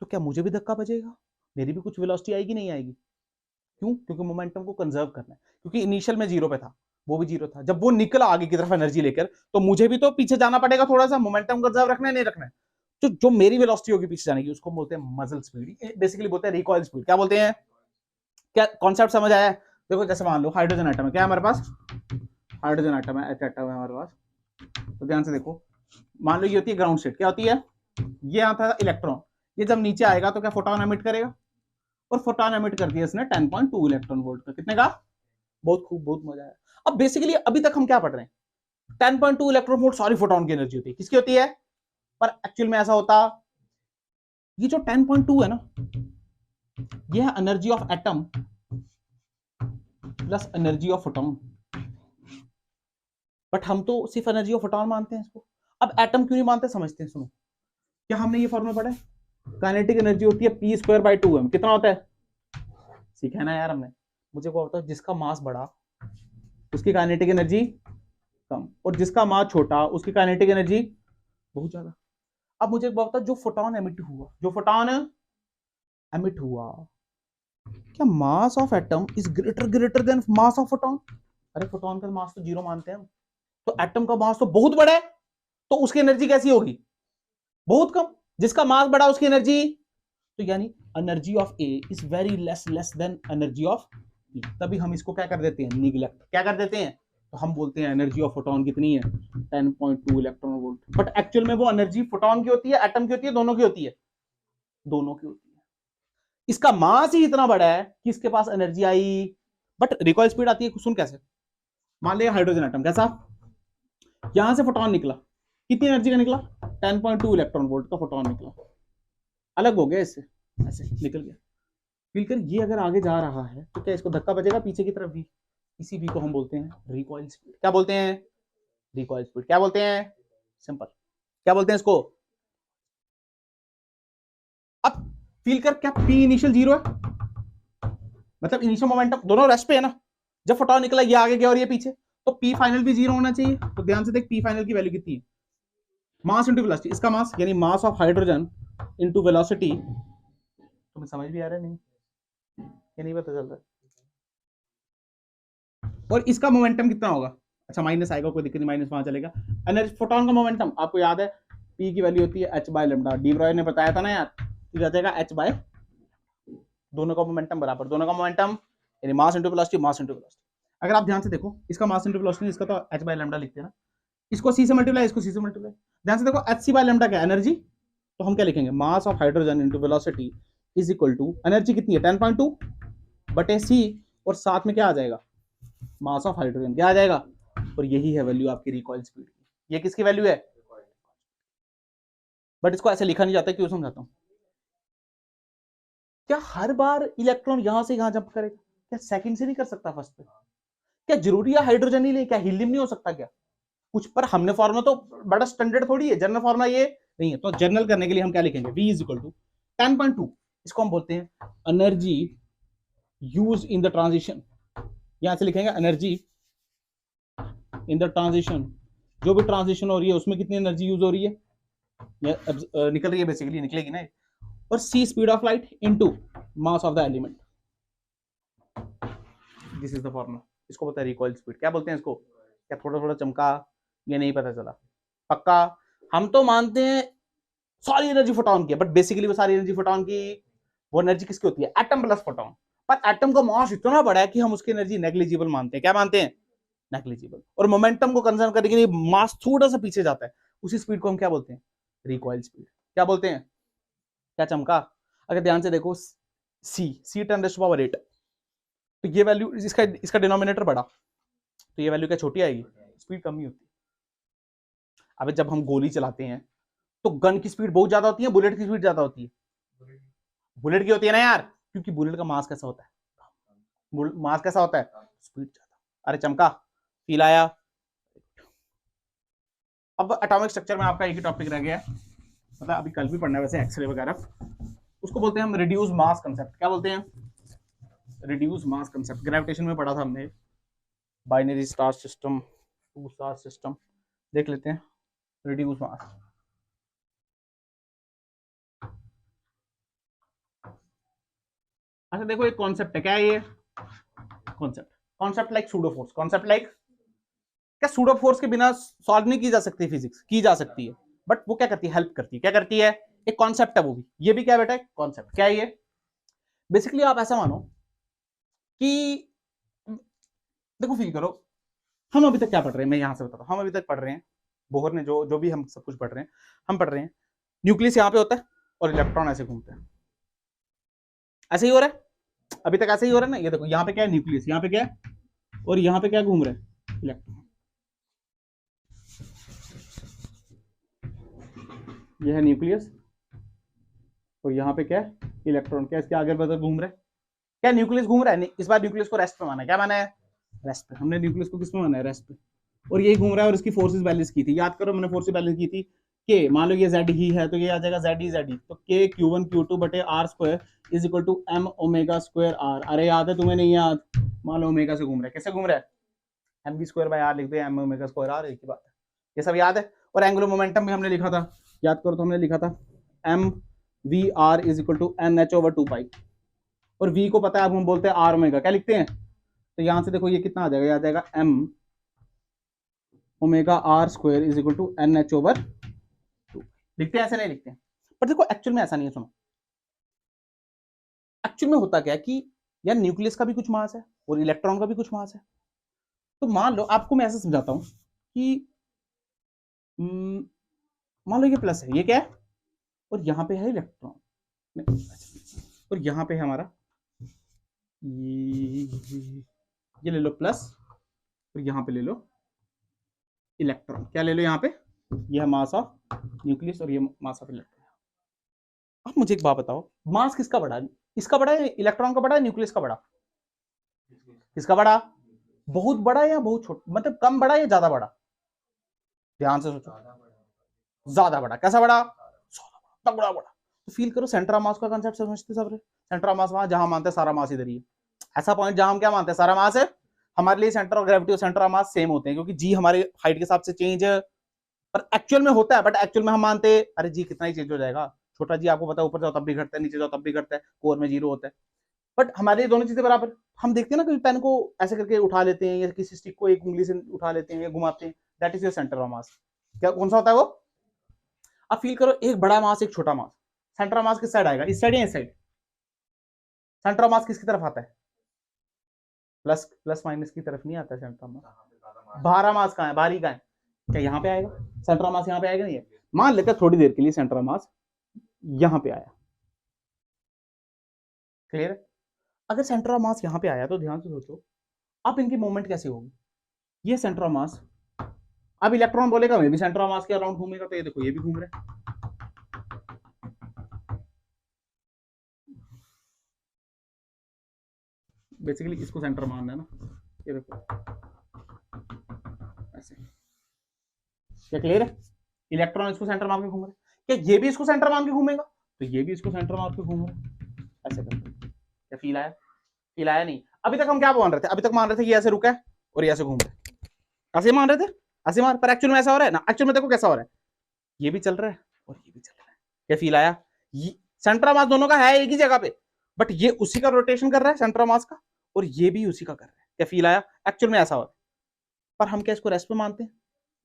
तो क्या मुझे भी धक्का बजेगा, मेरी भी कुछ वेलोसिटी आएगी नहीं आएगी, क्यों, क्योंकि मोमेंटम को कंजर्व करना है, क्योंकि इनिशियल में 0 पे था, वो भी 0 था, जब वो निकला आगे की तरफ एनर्जी लेकर, तो मुझे भी तो पीछे जाना पड़ेगा, थोड़ा सा मोमेंटम कंजर्व रखना है नहीं रखना है, तो जो मेरी वेलोसिटी होगी पीछे जाने की उसको बोलते हैं मजल स्पीड, बेसिकली बोलते हैं रिकॉइल स्पीड, क्या बोलते हैं, क्या कॉन्सेप्ट समझ आया। देखो जैसे मान लो हाइड्रोजन एटम है, क्या है हमारे पास, हाइड्रोजन एटम है, एटम है हमारे पास, तो ध्यान से देखो, मान लो ये होती है ग्राउंड स्टेट, क्या होती है ये आता है इलेक्ट्रॉन, ये जब नीचे आएगा तो क्या फोटोन एमिट करेगा, और फोटोन एमिट कर दिया इसने 10.2 इलेक्ट्रॉन वोल्ट का। कितने का? बहुत खूब, बहुत मजा आया। अब बेसिकली अभी तक हम क्या पढ़ रहे हैं, 10.2 इलेक्ट्रॉन वोल्ट सारी फोटोन की एनर्जी होती है। किसकी होती है? पर एक्चुअल में ऐसा होता, ये जो 10.2 है ना, ये है energy of atom plus energy of photon. But हम तो सिर्फ एनर्जी ऑफ फोटोन मानते हैं इसको। अब एटम क्यों नहीं मानते, समझते हैं, सुनो। क्या हमने ये फॉर्मूला पढ़ा है? काइनेटिक एनर्जी होती है p²/2m। कितना होता है? सीखा है ना यार हमने। मुझे को बताओ, जिसका मास बड़ा उसकी काइनेटिक एनर्जी कम, और जिसका मास छोटा उसकी काइनेटिक एनर्जी बहुत ज्यादा। अब मुझे बताओ, जो फोटोन एमिट हुआ, जो फोटोन एमिट हुआ, क्या mass of atom is greater than mass of photon? अरे फोटोन का मास तो 0 मानते हैं हम, तो एटम का मास तो बहुत बड़ा है, तो उसकी एनर्जी कैसी होगी? बहुत कम। जिसका मास बड़ा उसकी एनर्जी, तो यानी energy of A is very less than energy of B. तभी हम इसको क्या कर देते हैं, निगलेक्ट। क्या कर देते हैं? तो हम बोलते हैं एनर्जी ऑफ फोटोन कितनी है, 10.2 इलेक्ट्रॉन वोल्ट। बट एक्चुअल में वो एनर्जी फोटोन की होती है, एटम की होती है, दोनों की होती है? दोनों की होती है। इसका मास ही इतना बड़ा है कि इसके पास एनर्जी आई, बट रिकॉइल स्पीड आती है, सुन कैसे। मान लिया हाइड्रोजन एटम, कैसा, यहां से फोटोन निकला, कितनी एनर्जी का निकला? 10.2 इलेक्ट्रॉन वोल्ट का फोटोन निकला, अलग हो गया इससे, ऐसे निकल गया। मिलकर ये अगर आगे जा रहा है तो क्या इसको धक्का बजेगा पीछे की तरफ भी? इसी भी को हम बोलते हैं रिकॉइल स्पीड। क्या बोलते हैं? Recoil speed. क्या बोलते हैं? सिंपल। क्या बोलते हैं इसको? अब फील कर, क्या पी इनिशियल 0 है? मतलब इनिशियल मोमेंटम दोनों रेस्ट पे है ना। जब फोटोन निकला ये आगे गया और ये पीछे, तो पी फाइनल भी 0 होना चाहिए। तो ध्यान से देख, पी फाइनल की वैल्यू कितनी है? Mass into velocity. इसका मास यानी मास ऑफ हाइड्रोजन इंटू वेलोसिटी। तुम्हें समझ भी आ रहा है नहीं? ये नहीं पता चल रहा। और इसका मोमेंटम कितना होगा? अच्छा माइनस आएगा, कोई दिक्कत नहीं, माइनस वहां चलेगा। एनर्जी फोटोन का मोमेंटम आपको याद है, पी की वैल्यू होती है h/λ। डी ब्रॉय ने बताया था ना यार, h/, दोनों का मोमेंटम बराबर, दोनों का मोमेंटम यानी mass into velocity, mass into velocity. अगर आप ध्यान से देखो, इसका मास इंटू वेलोसिटी, इसका तो h/λ लिखते हैं ना, इसको c से मल्टीप्लाई, इसको c से मल्टीप्लाई। ध्यान से देखो, hc/λ क्या एनर्जी, तो हम क्या लिखेंगे, mass of hydrogen into velocity is equal to energy कितनी है 10.2 बटे c, और साथ में क्या आ जाएगा, मास ऑफ हाइड्रोजन, क्या आ जाएगा, और यही है वैल्यू आपकी रिकॉइल स्पीड की। ये किसकी वैल्यू है? बट इसको ऐसे लिखा नहीं जाता, क्यों समझाता हूं। क्या हर बार इलेक्ट्रॉन यहां से यहां जंप करेगा? क्या सेकंड से नहीं कर सकता फर्स्ट पे? क्या जरूरी है हाइड्रोजन ही ले, क्या हीलियम नहीं हो सकता क्या कुछ? पर हमने फॉर्मुला तो बड़ा स्टैंडर्ड थोड़ी है, जनरल फॉर्मुला ये नहीं है। तो जनरल करने के लिए हम क्या लिखेंगे, V इज इक्वल टू 10.2, इसको हम बोलते हैं energy use in the transition. यहां से लिखेंगे एनर्जी इन द ट्रांजिशन, जो भी ट्रांजिशन हो रही है उसमें कितनी एनर्जी यूज हो रही है, निकल रही है, बेसिकली निकलेगी ना। और c speed of light into mass of the element, this is the formula. इसको पता है रिकॉइल स्पीड। क्या बोलते हैं इसको? क्या थोड़ा थोड़ा चमका, ये नहीं पता चला? पक्का हम तो मानते हैं सारी एनर्जी फोटोन की है, बट बेसिकली वो सारी एनर्जी फोटोन की, वो एनर्जी किसकी होती है, एटम प्लस फोटोन। पर एटम का मास इतना बड़ा है कि हम उसकी एनर्जी नेग्लिजिबल मानते हैं। क्या मानते हैं? नेग्लिजिबल। और मोमेंटम को कंसर्न करने के लिए मास थोड़ा सा पीछे जाता है, उसी स्पीड को हम क्या बोलते हैं, रिकॉइल स्पीड। क्या बोलते हैं? क्या चमका? अगर ध्यान से देखो, c 10⁸, तो ये वैल्यू, इसका डिनोमिनेटर बड़ा, तो ये वैल्यू क्या छोटी आएगी, स्पीड कम ही होती है। अब जब हम गोली चलाते हैं तो गन की स्पीड बहुत ज्यादा होती है, बुलेट की स्पीड ज्यादा होती है? बुलेट की होती है ना यार, क्योंकि बुलेट का मास कैसा होता है, मास कैसा होता है, स्पीड ज्यादा। अरे चमका, फील आया? अब एटॉमिक स्ट्रक्चर में आपका एक ही टॉपिक रह गया है, मतलब अभी कल भी पढ़ना है वैसे, एक्सरे वगैरह। उसको बोलते हैं हम रिड्यूस मास कंसेप्ट। क्या बोलते हैं? Reduce mass concept. ग्रेविटेशन में पढ़ा था हमने, binary star system, two star system, देख लेते हैं रिड्यूस मास। अच्छा देखो, एक कॉन्सेप्ट है, क्या है ये concept? Concept like pseudo force. Concept like, क्या सूडो फोर्स के बिना सॉल्व नहीं की जा सकती फिजिक्स? की जा सकती है, बट वो क्या करती है, हेल्प करती है। क्या करती है? एक कॉन्सेप्ट है वो भी, ये भी क्या बेटा है, कॉन्सेप्ट। क्या है ये? बेसिकली आप ऐसा मानो कि, देखो फील करो, हम अभी तक क्या पढ़ रहे हैं, मैं यहां से बताता हूं, हम अभी तक पढ़ रहे हैं, बोहर ने जो जो भी हम सब कुछ पढ़ रहे हैं, हम पढ़ रहे हैं न्यूक्लियस यहाँ पे होता है और इलेक्ट्रॉन ऐसे घूमते हैं, ऐसे ही हो रहा है, अभी तक ऐसे ही हो रहा है ना। ये देखो यहाँ पे क्या है, न्यूक्लियस, यहाँ पे क्या है, और यहाँ पे क्या घूम रहा है, इलेक्ट्रॉन। ये है न्यूक्लियस और यहाँ पे क्या है, इलेक्ट्रॉन। क्या इसके आगे बदल घूम रहे हैं, क्या न्यूक्लियस घूम रहा है? इस बार न्यूक्लियस को रेस्ट पे माना है, क्या माना है, रेस्ट पे। हमने न्यूक्लियस को किस में माना है, रेस्ट पे। और यही घूम रहा है और इसकी फोर्सेस बैलेंस की थी, याद करो मैंने फोर्सेस बैलेंस की थी के, मान लो ये जेड ही है तो ये आ जाएगा जेड ई, तो के Q1 Q2 बटे r square is equal to m omega square r. अरे याद है तुम्हें, नहीं याद? मान लो ओमेगा से घूम रहा है, कैसे घूम रहा है, m v square by r लिख दे, एम ओमेगा स्क्वायर आर, एक ही बात है, ये सब याद है। और एंगुलर मोमेंटम भी हमने लिखा था, याद करो तो हमने लिखा था m v r is equal to n h over 2 pi, और v को पता है, अब हम बोलते हैं आर ओमेगा, क्या लिखते हैं, तो यहां से देखो ये कितना आ जाएगा, ये आ जाएगा m omega r square is equal to n h over 2। लिखते हैं, ऐसे नहीं लिखते हैं, पर देखो एक्चुअल में ऐसा नहीं है। सुनो, एक्चुअल में होता क्या है कि यार न्यूक्लियस का भी कुछ मास है और इलेक्ट्रॉन का भी कुछ मास है। तो मान लो, आपको मैं ऐसे समझाता हूं कि मान लो ये प्लस है, ये क्या है, और यहां पे है इलेक्ट्रॉन, और यहां पे है हमारा ये ले लो प्लस, और यहां पे ले लो इलेक्ट्रॉन। क्या ले लो यहाँ पे, ये है मास ऑफ न्यूक्लियस और ये मास ऑफ इलेक्ट्रॉन। अब मुझे एक बात बताओ, मास किसका बड़ा है, इसका बड़ा है, इलेक्ट्रॉन का बड़ा है, न्यूक्लियस का बड़ा, किसका बड़ा, बहुत बड़ा है या बहुत छोटा, मतलब कम बड़ा या ज्यादा बड़ा, ध्यान से सोचो, ज्यादा बड़ा। कैसा बड़ा, तगड़ा बड़ा। तो फील करो, सेंटर ऑफ मास का कांसेप्ट समझते सब, सेंटर ऑफ मास वहां जहां मानते हैं सारा मास इधर ही है, ऐसा पॉइंट जहां हम क्या मानते हैं, सारा मास है। हमारे लिए सेंटर ऑफ ग्रेविटी और सेंटर ऑफ मास सेम होते हैं, क्योंकि जी हमारे हाइट के हिसाब से चेंज है, पर एक्चुअल में होता है, बट एक्चुअल में हम मानते हैं अरे जी कितना ही चेंज हो जाएगा, छोटा जी आपको पता है, ऊपर जाओ तब भी घटता है, नीचे जाओ तब भी घटता है, कोर में 0 होता है। बट हमारे लिए दोनों चीजें बराबर। हम देखते हैं ना, कभी पेन को ऐसे करके उठा लेते हैं, या किसी स्टिक को एक उंगली से उठा लेते हैं या घुमाते हैं, that is your centre of mass. क्या, कौन सा होता है वो? अब फील करो, एक बड़ा मास एक छोटा मास, सेंटर ऑफ मास किस साइड आएगा, इस साइड या इस साइड? सेंटर ऑफ मास किसकी तरफ आता है, प्लस प्लस माइनस की तरफ नहीं आता है सेंटर ऑफ मास। बाहरा मास कहाँ है, बाहरी कहाँ है, क्या यहाँ पे आएगा, सेंटर ऑफ मास यहाँ पे आएगा नहीं है। मान लेते हैं थोड़ी देर के लिए सेंटर ऑफ मास यहाँ पे आया, क्लियर है? अगर सेंटर ऑफ मास यहाँ पे आया तो ध्यान से सोचो, अब इनकी मूवमेंट कैसे होगी, ये सेंटर ऑफ मास, अब इलेक्ट्रॉन बोलेगा मैं भी सेंटर ऑफ मास के अराउंड घूमेगा, तो ये देखो ये भी घूम रहा है, बेसिकली इसको सेंटर मानना है ना, ये देखो ऐसे, क्या क्लियर है? इलेक्ट्रॉन इसको सेंटर मान के घूम रहा है, क्या ये भी इसको सेंटर मान के घूमेगा, तो ये भी इसको सेंटर मान के घूम रहा है, ऐसे करके। क्या फील आया, फील आया नहीं? अभी तक हम क्या मान रहे थे, अभी तक मान रहे थे ये ऐसे रुका है और ये ऐसे घूम रहा है, ऐसे मान रहे थे, ऐसे मान, पर एक्चुअल में ऐसा हो रहा है ना, एक्चुअल में देखो कैसा हो रहा है, ये भी चल रहा है और ये भी चल रहा है। क्या फील आया? सेंटर ऑफ मास दोनों का है एक ही जगह पे, बट ये उसी का रोटेशन कर रहा है सेंटर ऑफ मास का, और ये भी उसी का कर रहा है। क्या फील आया? एक्चुअल में ऐसा हो रहा है, पर हम क्या इसको रेस्ट पे मानते हैं,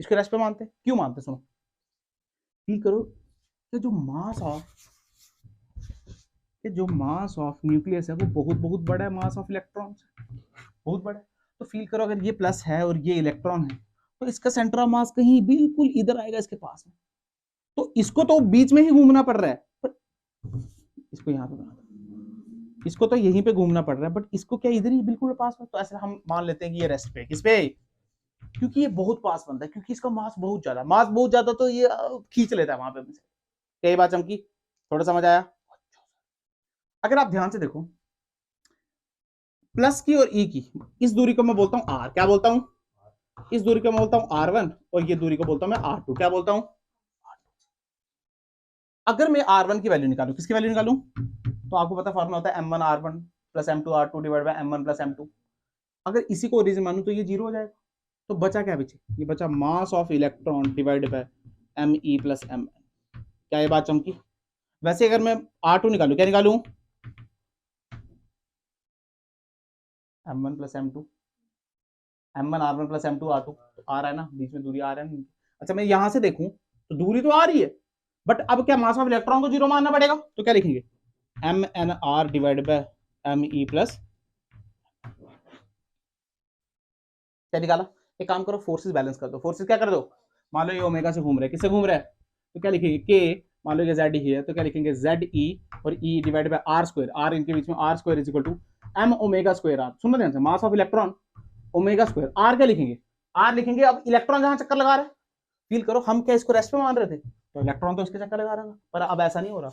इसको रेस्ट पे मानते हैं, क्यों मानते हैं? सुनो, फील करो कि जो मास ऑफ न्यूक्लियस है वो बहुत बहुत बड़ा है मास ऑफ इलेक्ट्रॉन से, बहुत बड़ा है। तो फील करो, अगर ये प्लस है और ये इलेक्ट्रॉन है, तो इसका सेंटर ऑफ मास कहीं बिल्कुल इधर आएगा इसके पास में, तो इसको तो बीच में ही घूमना पड़ रहा है, पर इसको यहाँ पे बना दो, इसको तो यहीं पे घूमना पड़ रहा है, बट इसको क्या इधर ही बिल्कुल पास में, तो ऐसे हम मान लेते हैं कि ये रेस्ट पे, किस पे, क्योंकि ये बहुत पास बनता है, क्योंकि इसका मास बहुत ज्यादा, मास बहुत ज्यादा, तो ये खींच लेता है वहां पे। क्या बात चमकी, थोड़ा समझ आया? अगर आप ध्यान से देखो, प्लस की और ई की इस दूरी को मैं बोलता हूं आर, क्या बोलता हूं, इस दूरी को मैं बोलता हूं R1, और ये दूरी को बोलता हूं मैं R2, क्या बोलता हूं? अगर मैं R1 की वैल्यू निकालूं, किसकी वैल्यू निकालूं, तो आपको पता फॉर्मूला होता है M1 R1 plus M2 R2 divide by M1 plus M2। अगर इसी को ओरिजिन मानूं तो ये 0 हो जाएगा, तो बचा क्या, बचे ये बचा मास of electron divide by Me plus Mn। क्या ये बात चमकी? वैसे अगर मैं R2 निकालूं, क्या निकालूं, M1 plus M2, M1 R1 plus M2 R2, तो R है ना, बीच में दूरी R है। अच्छा मैं यहां से देखूं तो दूरी तो आ रही है, बट अब क्या मास ऑफ इलेक्ट्रॉन को 0 मानना पड़ेगा, तो क्या लिखेंगे, MnR divide by Me plus, क्या निकाला? एक काम करो, फोर्सेस बैलेंस कर दो, फोर्सेस क्या कर दो, मान लो ये ओमेगा से घूम रहा है, किससे घूम रहा है, तो क्या लिखेंगे, के मान लो ये जेड ई है, तो क्या लिखेंगे, जेड ई और e divide by are square, r इनके बीच में, r square is equal to m omega square r. सुनना ध्यान से, mass of electron omega square, r क्या लिखेंगे, आर लिखेंगे। अब इलेक्ट्रॉन जहां चक्कर लगा रहे हैं, फील करो, हम क्या इसको रेस्ट पे मान रहे थे, तो इलेक्ट्रॉन तो इसके चक्कर लगा रहा था, पर अब ऐसा नहीं हो रहा।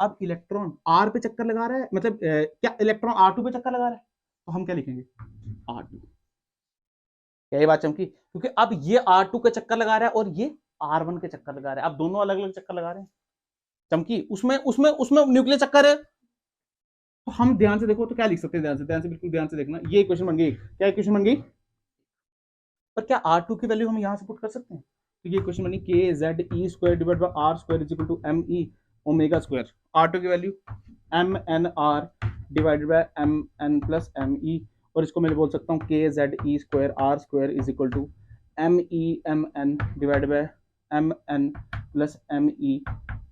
अब इलेक्ट्रॉन आर पे चक्कर लगा रहा है, मतलब क्या इलेक्ट्रॉन आर टू पे चक्कर लगा रहा है, तो हम क्या लिखेंगे, आर टू। क्या ये बात चमकी, क्योंकि अब ये आर टू का चक्कर लगा रहा है और ये आर वन के चक्कर लगा रहा है, अब दोनों अलग अलग चक्कर लगा रहे हैं। चमकी, उसमें उसमें उसमें न्यूक्लियर चक्कर है, तो हम ध्यान से देखो तो क्या लिख सकते हैं, ध्यान से बिल्कुल ध्यान से देखना, ये इक्वेशन बन गई, क्या इक्वेशन बन गई, पर क्या आर टू की वैल्यू हम यहां से पुट कर सकते हैं, तो ये इक्वेशन बनी K Z E square divide by are square is equal to M E omega square, R two की value M N R divided by M N plus M E, और इसको मैं बोल सकता हूँ K Z E square R square is equal to M E M N divide by M N plus M E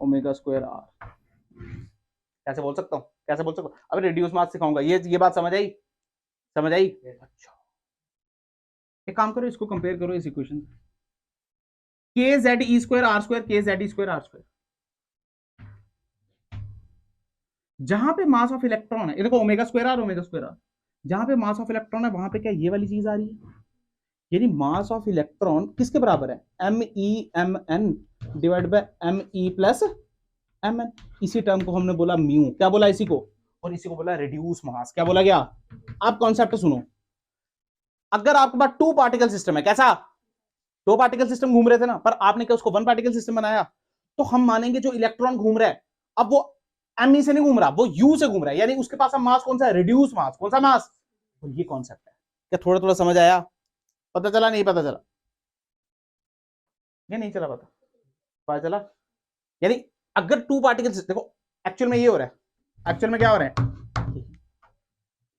omega square R. कैसे बोल सकता हूँ, कैसे बोल सकता हूँ, अब रिड्यूस मास सिखाऊंगा, ये बात समझ आई, समझ आई। अच्छा, एक काम करो, इसको कंपेयर करो इस equation, K Z E square R square, K Z E square R square, जहां पे मास ऑफ इलेक्ट्रॉन है, ये देखो omega square R, omega square R, जहां पे मास ऑफ इलेक्ट्रॉन है वहां पे क्या ये वाली चीज आ रही है, यानी मास ऑफ इलेक्ट्रॉन किसके बराबर है, m E M N divide by m e plus m n. इसी टर्म को हमने बोला म्यू, क्या बोला इसी को, और इसी को बोला रिड्यूस मास, क्या बोला गया। आप कॉन्सेप्ट सुनो, अगर आपके पास टू पार्टिकल सिस्टम है, कैसा, दो पार्टिकल सिस्टम घूम रहे थे ना, पर आपने क्या उसको वन पार्टिकल सिस्टम बनाया, तो हम मानेंगे जो इलेक्ट्रॉन घूम रहा है, अब वो एम ई से नहीं घूम रहा, वो यू से घूम रहा है, यानी उसके पास मास कौन सा है, रिड्यूस मास, कौन सा मास, तो ये कॉन्सेप्ट है। क्या थोड़ा थोड़ा समझ आया, पता चला, नहीं पता चला, ये नहीं चला पता चला, यानी अगर टू पार्टिकल, देखो एक्चुअल में ये हो रहा है, एक्चुअल में क्या हो रहा है,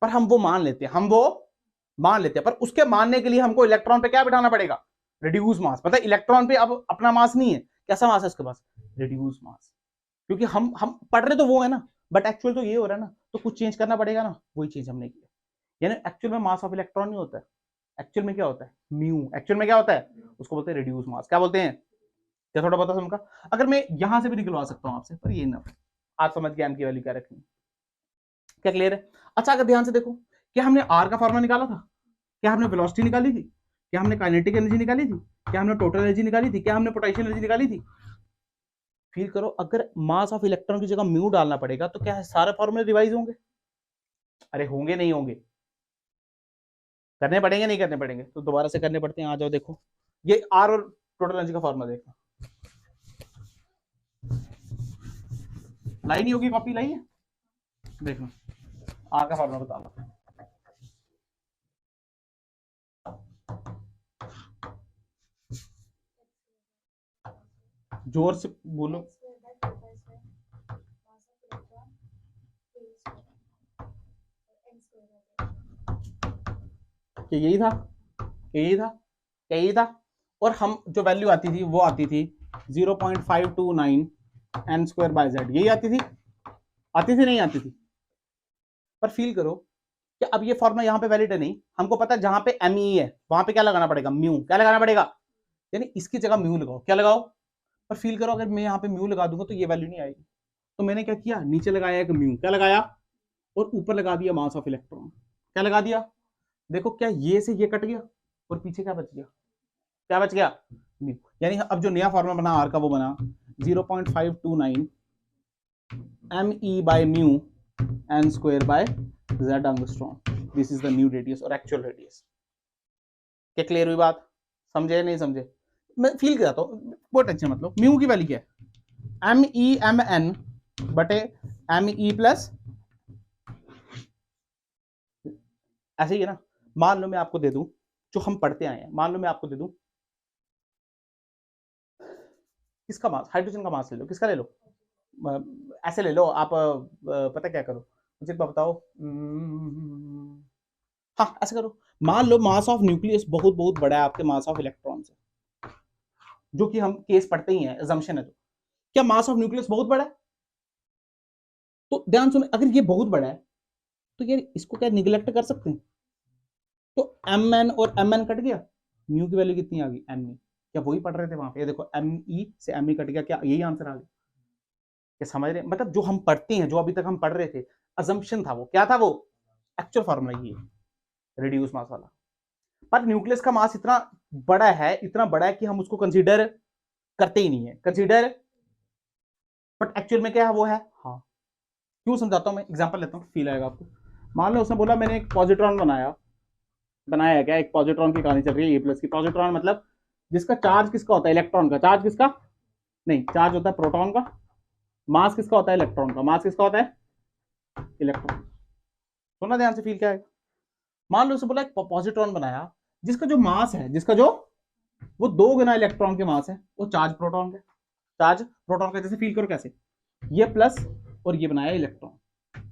पर हम वो मान लेते हैं, हम वो मान लेते हैं, पर उसके मानने के लिए हमको इलेक्ट्रॉन पे क्या बिठाना पड़ेगा, रिड्यूस मास। पता है इलेक्ट्रॉन पे अब अपना मास नहीं है, कैसा मास है उसके पास, रिड्यूस मास, क्योंकि हम पढ़ रहे तो वो है ना, बट एक्चुअल तो ये हो रहा है ना, तो कुछ चेंज करना पड़ेगा ना, वही चीज हमने की, यानी एक्चुअल में मास ऑफ इलेक्ट्रॉन नहीं होता है, एक्चुअल में क्या होता है, म्यू, एक्चुअल में क्या होता है, उसको बोलते हैं रिड्यूस मास, क्या बोलते हैं, क्या थोड़ा पता समझा। अगर मैं यहां से भी निकलवा सकता हूं आपसे, पर ये ना, आज समझ गया एम की वैल्यू क्या रखनी, क्या क्लियर है। अच्छा, अगर ध्यान से देखो, क्या हमने आर का फॉर्मूला निकाला था, क्या हमने वेलोसिटी निकाली थी, क्या हमने काइनेटिक एनर्जी निकाली थी, क्या हमने टोटल एनर्जी निकाली थी, क्या हमने पोटेंशियल एनर्जी निकाली थी। फील करो, अगर मास ऑफ इलेक्ट्रॉन की जगह म्यू डालना पड़ेगा, तो क्या सारे फॉर्मूले रिवाइज होंगे, अरे होंगे नहीं होंगे, करने पड़ेंगे नहीं करने पड़ेंगे, तो दोबारा से करने पड़ते हैं, आ जाओ देखो, ये आर और टोटल एनर्जी का फॉर्मूला देखना, लाई नहीं होगी, कॉपी लाई है, देखना आर का फॉर्मूला बता दो, जोर से बोलो, कि यही था, यही था, यही था, और हम जो वैल्यू आती थी वो आती थी 0.529 एन स्क्वायर बाय जेड, यही आती थी, नहीं आती थी। पर फील करो कि अब ये फॉर्मूला यहाँ पे वैलिड है नहीं, हमको पता है जहां पे एम ई है वहां पे क्या लगाना पड़ेगा, म्यू, क्या लगाना पड़ेगा, यानी इसकी जगह म्यू लगाओ, क्या लगाओ, पर फील करो अगर मैं यहाँ पे म्यू लगा दूंगा तो ये वैल्यू नहीं आएगी, तो मैंने क्या किया, नीचे लगाया एक म्यू, क्या लगाया, और ऊपर लगा दिया मास ऑफ इलेक्ट्रॉन, क्या लगा दिया, देखो क्या ये से ये कट गया, और पीछे क्या बच गया, क्या बच गया, म्यू, यानी अब जो नया फॉर्मूला बना आर का वो बना 0.529 m e by mu n square by Z angstrom, this is the new radius और एक्चुअल रेडियस। क्या क्लियर हुई बात, समझे नहीं समझे, मैं फील करता हूँ, बहुत टेंशन मतलब, म्यू की वैल्यू क्या है, एम ई एम एन बटे एम ई प्लस, ऐसे ही है ना। मान लो मैं आपको दे दूं, जो हम पढ़ते आए हैं, मान लो मैं आपको दे दूं, किसका मास, हाइड्रोजन का मास ले लो, किसका ले लो, ऐसे ले लो आप, पता क्या करो, मुझे बताओ, हाँ ऐसे करो, मान लो मास ऑफ न्यूक्लियस बहुत बहुत बड़ा है आपके मास ऑफ इलेक्ट्रॉन से, जो कि हम केस पढ़ते ही हैं, अजम्पशन है, तो क्या मास ऑफ न्यूक्लियस बहुत बड़ा है, तो ध्यान सुनो, अगर ये बहुत बड़ा है तो यार इसको क्या निगलेक्ट कर सकते हैं, तो एम एन और एम एन कट गया, म्यू की वैल्यू कितनी आ गई, एम ई, क्या वही पढ़ रहे थे वहां पे, देखो एम ई से एम ई कट गया, क्या यही आंसर आ गया, क्या समझ रहे हैं? मतलब जो हम पढ़ते हैं, जो अभी तक हम पढ़ रहे थे, अजम्पशन था, वो क्या था? वो एक्चुअल फॉर्मूला ये रिड्यूस मास वाला। पर न्यूक्लियस का मास इतना बड़ा है, इतना बड़ा है कि हम उसको कंसीडर करते ही नहीं है, कंसीडर, बट एक्चुअल में क्या है वो है। हाँ, क्यों समझाता हूं मैं, एग्जांपल लेता हूं, फील आएगा आपको। मान लो उसने बोला मैंने एक पॉजिट्रॉन बनाया है क्या, एक पॉजिट्रॉन की कहानी चल रही है, ए प्लस की। पॉजिट्रॉन मतलब जिसका चार्ज किसका होता है? इलेक्ट्रॉन का। चार्ज किसका? नहीं, चार्ज होता है प्रोटॉन का। मास किसका होता है? इलेक्ट्रॉन का। मास किसका होता है? इलेक्ट्रॉन। सुनना ध्यान से, फील क्या है। मान लो उसे बोला एक पॉजिट्रॉन बनाया जिसका जो मास है, जिसका जो वो 2 गुना इलेक्ट्रॉन के मास है, वो चार्ज प्रोटॉन का। चार्ज प्रोटॉन का, जैसे फील करो कैसे, ये प्लस और ये बनाया इलेक्ट्रॉन।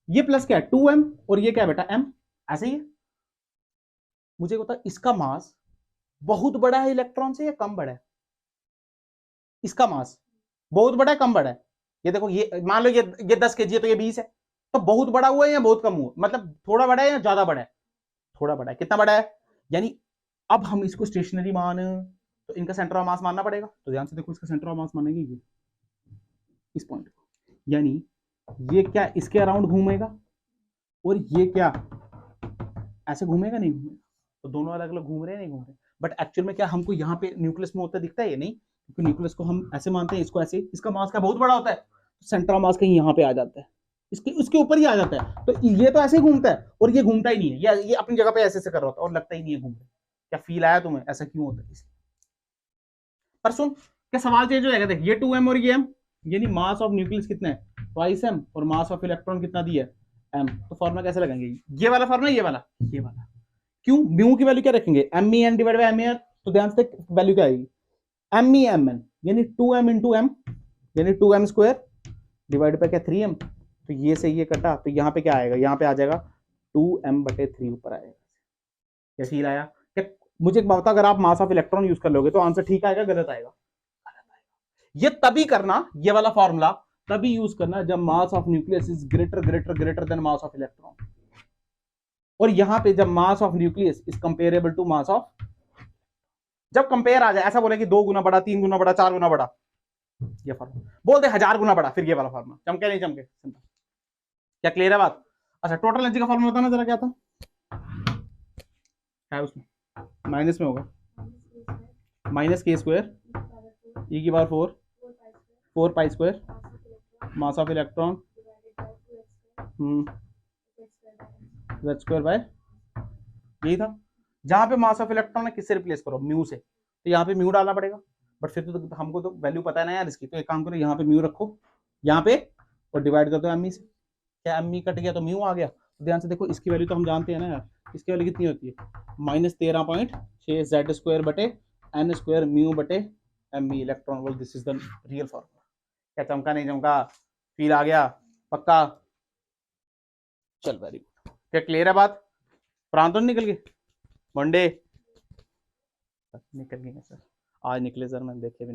ये प्लस क्या है? 2m, और ये क्या है बेटा? m। ऐसे ही है। मुझे बता, इसका मास बहुत बड़ा है इलेक्ट्रॉन से या कम बड़ा है? इसका मास बहुत बड़ा है, कम बड़ा है? ये देखो, ये मान लो ये 10 kg है तो ये 20 है, तो बहुत बड़ा हुआ है या बहुत कम हुआ? मतलब थोड़ा बड़ा है या ज्यादा बड़ा है? थोड़ा बड़ा है। कितना बड़ा है? यानी अब हम इसको स्टेशनरी मान, तो इनका सेंटर ऑफ मास मानना पड़ेगा। तो ध्यान से देखो, इसका सेंटर ऑफ मास मानेंगे ये, इस पॉइंट को। यानी ये क्या इसके अराउंड घूमेगा, और ये क्या ऐसे घूमेगा? नहीं घूमेगा। तो दोनों अलग अलग घूम रहे हैं, नहीं घूम रहे। बट एक्चुअल में क्या हमको यहाँ पे न्यूक्लियस में होता दिखता है? ये नहीं, क्योंकि न्यूक्लियस को हम ऐसे मानते हैं, इसको ऐसे। इसका मास का बहुत बड़ा होता है, सेंटर ऑफ मास कहीं यहाँ पे आ जाता है, इसके उसके ऊपर ही आ जाता है। तो ये तो ऐसे ही घूमता है, और ये घूमता ही नहीं है, ये अपनी जगह पे ऐसे से कर रहा होता है और लगता ही नहीं है घूम रहा। क्या फील आया तुम्हें? ऐसा क्यों होता है? पर सुन, क्या सवाल चेंज हो जाएगा। देख, ये 2m और ये m, यानी मास ऑफ न्यूक्लियस कितना है? ट्वाइस m, और मास ऑफ इलेक्ट्रॉन कितना दिया है? m। तो फॉर्मूला कैसे लगाएंगे? ये वाला फॉर्मूला, ये वाला, ये वाला। क्यों? म्यू की वैल्यू क्या रखेंगे? M e n divide by m e n. तो ध्यान से वैल्यू क्या आएगी? एम ई एम एन, यानी 2m इंटू एम, यानी 2m स्क्वायर डिवाइड बाय क्या? 3m। तो ये से ये कटा, तो यहाँ पे क्या आएगा? यहाँ पे आ जाएगा 2m/3 ऊपर आएगा। क्या फील आया? क्या मुझे एक बात बता, अगर आप मास ऑफ इलेक्ट्रॉन यूज कर लोगे तो आंसर ठीक आएगा, गलत आएगा? ये तभी करना, ये वाला फॉर्मूला तभी यूज करना जब mass of nucleus is greater greater greater than mass of electron. और यहां पे जब mass of nucleus is comparable to mass of, जब कंपेयर आ जाए, ऐसा बोले कि 2 गुना बड़ा, 3 गुना बड़ा, 4 गुना बड़ा, ये फॉर्मूला बोल दे 1000 गुना बड़ा, फिर ये वाला फॉर्मूला। चमके नहीं चमके? सिंपल। क्या क्लियर है बात? अच्छा, टोटल एनर्जी का फॉर्मूला बताना जरा, क्या था? है उसमें माइनस में होगा, माइनस के स्क्वायर ई की power 4 4 pi square mass of electron z square by, यही था। जहां पे मास ऑफ इलेक्ट्रॉन है, किससे रिप्लेस करो? म्यू से। तो यहाँ पे म्यू डालना पड़ेगा, बट फिर तो हमको तो वैल्यू पता है ना यार इसकी। तो एक काम करो, यहाँ पे म्यू रखो यहाँ पे, और डिवाइड कर दो एम ई से। क्या एम ई कट गया तो म्यू आ गया? तो ध्यान से देखो, इसकी वैल्यू तो हम जानते हैं ना यार। इसकी वैल्यू कितनी होती है? -13.6 z स्क्वायर बटे एन स्क्वायर म्यू बटे m e electron volt. This is the real formula. क्या चमका नहीं चमका? फील आ गया? पक्का? चल, वेरी गुड। क्या क्लियर है बात? प्रांत तो निकल गए? मंडे निकल गए सर, आज निकले सर, मैंने देखे भी नहीं।